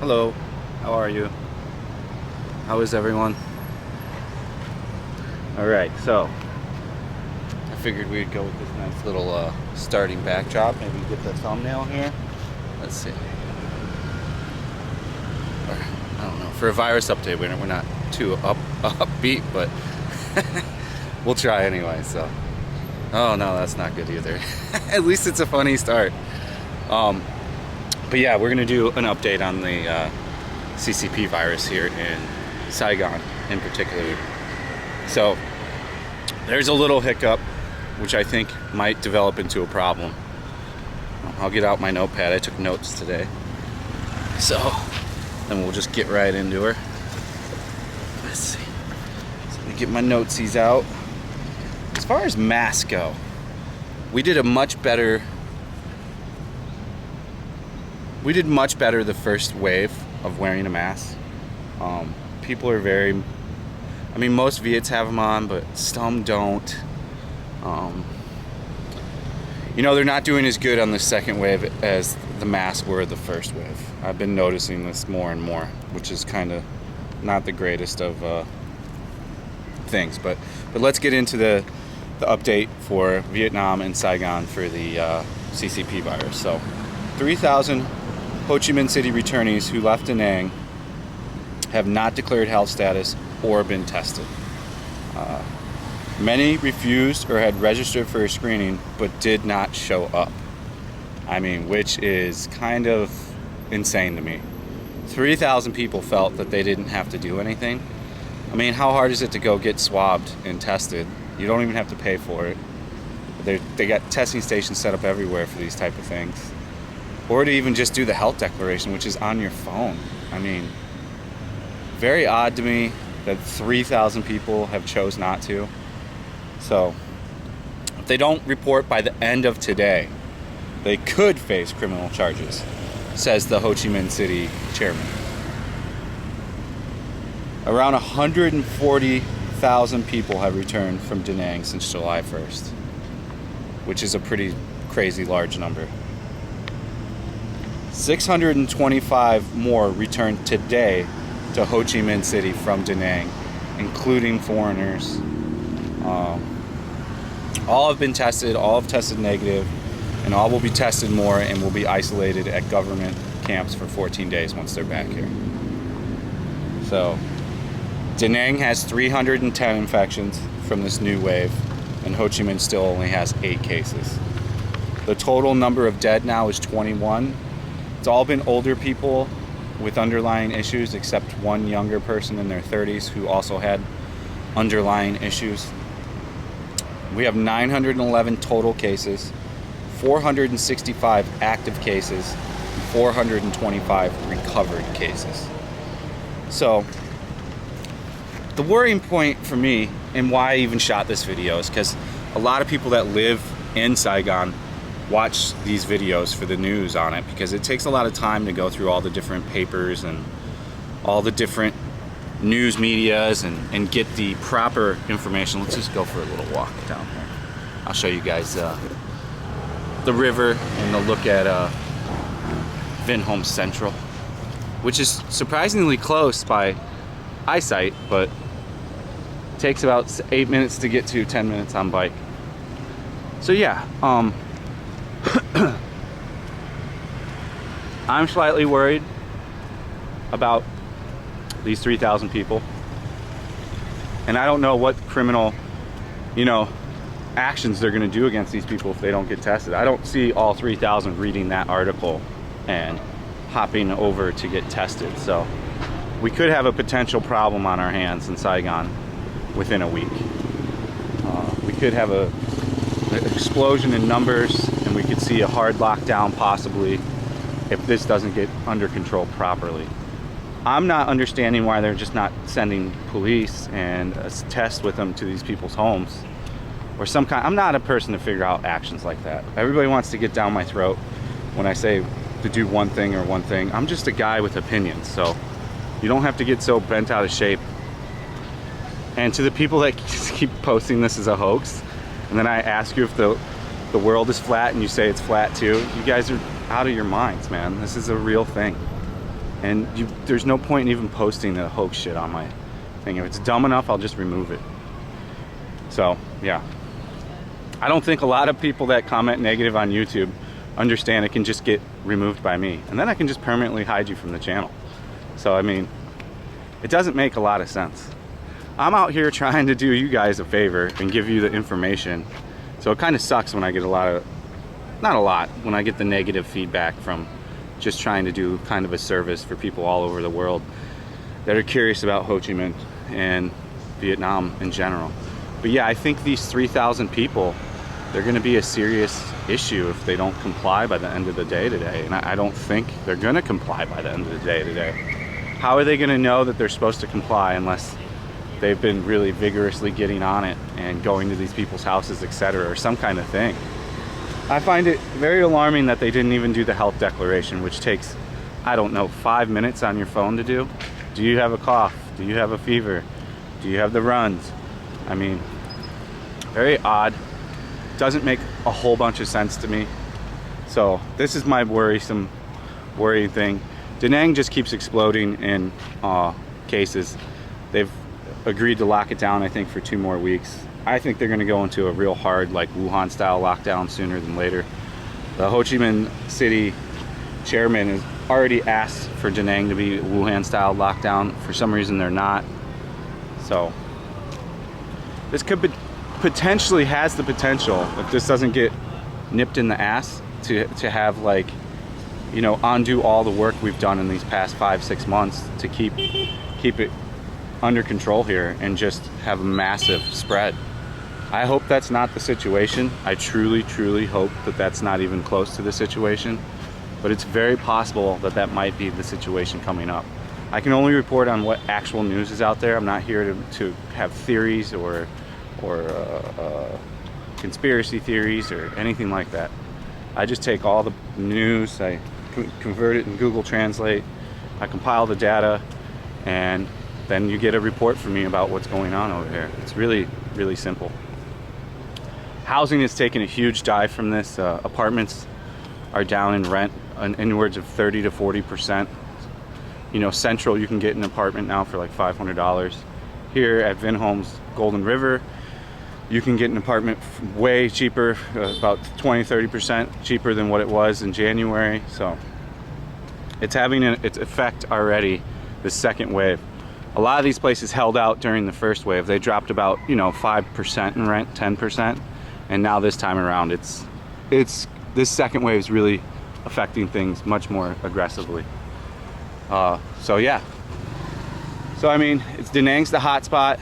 Hello, how are you? How is everyone? Alright, so I figured we'd go with this nice little starting backdrop. Maybe get the thumbnail here. Let's see. Or, I don't know. For a virus update, we're not too upbeat, but we'll try anyway. So, oh no, that's not good either. At least it's a funny start. But yeah, we're gonna do an update on the CCP virus here in Saigon in particular. So there's a little hiccup which I think might develop into a problem. I'll get out my notepad. I took notes today. So then we'll just get right into her. Let's see. So let me get my notesies out. As far as masks go, we did much better the first wave of wearing a mask. People are very, I mean, most Viets have them on, but some don't. You know, they're not doing as good on the second wave as the masks were the first wave. I've been noticing this more and more, which is kind of not the greatest of things. But let's get into the update for Vietnam and Saigon for the CCP virus. So 3,000 Ho Chi Minh City returnees who left Da Nang have not declared health status or been tested. Many refused or had registered for a screening but did not show up. I mean, which is kind of insane to me. 3,000 people felt that they didn't have to do anything. I mean, how hard is it to go get swabbed and tested? You don't even have to pay for it. They got testing stations set up everywhere for these type of things. Or to even just do the health declaration, which is on your phone. I mean, very odd to me that 3,000 people have chose not to. So, if they don't report by the end of today, they could face criminal charges, says the Ho Chi Minh City chairman. Around 140,000 people have returned from Da Nang since July 1st, which is a pretty crazy large number. 625 more returned today to Ho Chi Minh City from Da Nang, including foreigners. All have been tested, all have tested negative, and all will be tested more and will be isolated at government camps for 14 days once they're back here. So, Da Nang has 310 infections from this new wave, and Ho Chi Minh still only has 8 cases. The total number of dead now is 21. It's all been older people with underlying issues, except one younger person in their 30s who also had underlying issues. We have 911 total cases, 465 active cases, and 425 recovered cases. So, the worrying point for me, and why I even shot this video, is because a lot of people that live in Saigon watch these videos for the news on it, because it takes a lot of time to go through all the different papers and all the different news medias and get the proper information. Let's just go for a little walk down here. I'll show you guys the river and a look at Vinhome Central, which is surprisingly close by eyesight, but takes about 8 minutes to get to, 10 minutes on bike. So yeah, I'm slightly worried about these 3,000 people, and I don't know what criminal, actions they're going to do against these people if they don't get tested. I don't see all 3,000 reading that article and hopping over to get tested. So we could have a potential problem on our hands in Saigon within a week. We could have an explosion in numbers, and we could see a hard lockdown possibly if this doesn't get under control properly. I'm not understanding why they're just not sending police and a test with them to these people's homes or some kind. I'm not a person to figure out actions like that. Everybody wants to get down my throat when I say to do one thing or one thing. I'm just a guy with opinions, so you don't have to get so bent out of shape. And to the people that keep posting this as a hoax, and then I ask you if the world is flat and you say it's flat too, you guys are out of your minds, man. This is a real thing. And there's no point in even posting the hoax shit on my thing. If it's dumb enough, I'll just remove it. So, yeah. I don't think a lot of people that comment negative on YouTube understand it can just get removed by me. And then I can just permanently hide you from the channel. So, I mean, it doesn't make a lot of sense. I'm out here trying to do you guys a favor and give you the information. So it kind of sucks when I get when I get the negative feedback from just trying to do kind of a service for people all over the world that are curious about Ho Chi Minh and Vietnam in general. But yeah, I think these 3,000 people, they're going to be a serious issue if they don't comply by the end of the day today. And I don't think they're going to comply by the end of the day today. How are they going to know that they're supposed to comply unless they've been really vigorously getting on it and going to these people's houses, etc., or some kind of thing? I find it very alarming that they didn't even do the health declaration, which takes, I don't know, 5 minutes on your phone to do. Do you have a cough? Do you have a fever? Do you have the runs? I mean, very odd. Doesn't make a whole bunch of sense to me. So this is my worrying thing. Da Nang just keeps exploding in cases. They've agreed to lock it down, I think, for 2 more weeks. I think they're going to go into a real hard, like Wuhan style lockdown sooner than later. The Ho Chi Minh City chairman has already asked for Da Nang to be Wuhan style lockdown. For some reason they're not. So this could potentially has the potential, if this doesn't get nipped in the ass, to have, like, you know, undo all the work we've done in these past 5-6 months to keep it under control here and just have a massive spread. I hope that's not the situation. I truly hope that that's not even close to the situation, but it's very possible that that might be the situation coming up. I can only report on what actual news is out there. I'm not here to have theories or conspiracy theories or anything like that. I just take all the news, I convert it in Google Translate, I compile the data, and then you get a report from me about what's going on over here. It's really simple. Housing has taken a huge dive from this. Apartments are down in rent anywhere of 30 to 40%. You know, Central, you can get an apartment now for like $500. Here at Vinhomes Golden River, you can get an apartment way cheaper, about 20-30% cheaper than what it was in January. So it's having its effect already, the second wave. A lot of these places held out during the first wave. They dropped about, you know, 5% in rent, 10%, and now this time around it's this second wave is really affecting things much more aggressively. So yeah. So I mean, it's Da Nang's the hot spot,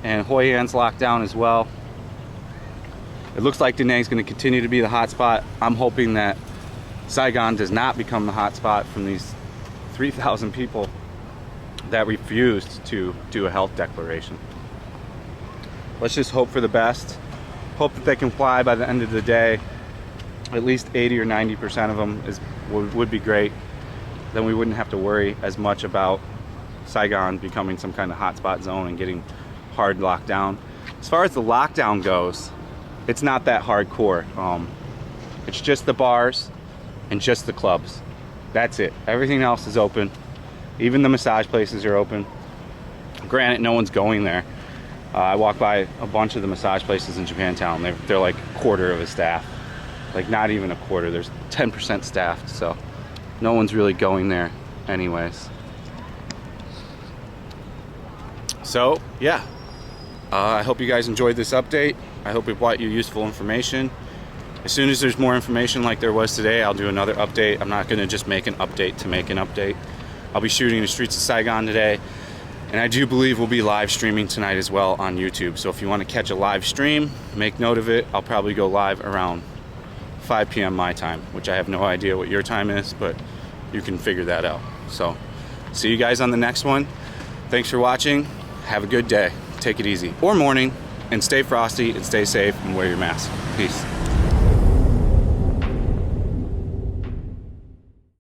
and Hoi An's locked down as well. It looks like Da Nang's going to continue to be the hot spot. I'm hoping that Saigon does not become the hot spot from these 3,000 people that refused to do a health declaration. Let's just hope for the best. Hope that they comply by the end of the day. At least 80 or 90% of them would be great. Then we wouldn't have to worry as much about Saigon becoming some kind of hotspot zone and getting hard lockdown. As far as the lockdown goes, it's not that hardcore. It's just the bars and just the clubs. That's it. Everything else is open. Even the massage places are open. Granted, no one's going there. I walk by a bunch of the massage places in Japantown. They're like a quarter of the staff. Like not even a quarter. There's 10% staffed, so no one's really going there anyways. So yeah, I hope you guys enjoyed this update. I hope it brought you useful information. As soon as there's more information like there was today, I'll do another update. I'm not going to just make an update to make an update. I'll be shooting the streets of Saigon today, and I do believe we'll be live streaming tonight as well on YouTube. So if you want to catch a live stream, make note of it. I'll probably go live around 5 p.m. my time, which I have no idea what your time is, but you can figure that out. So see you guys on the next one. Thanks for watching. Have a good day. Take it easy, or morning, and stay frosty and stay safe and wear your mask. Peace.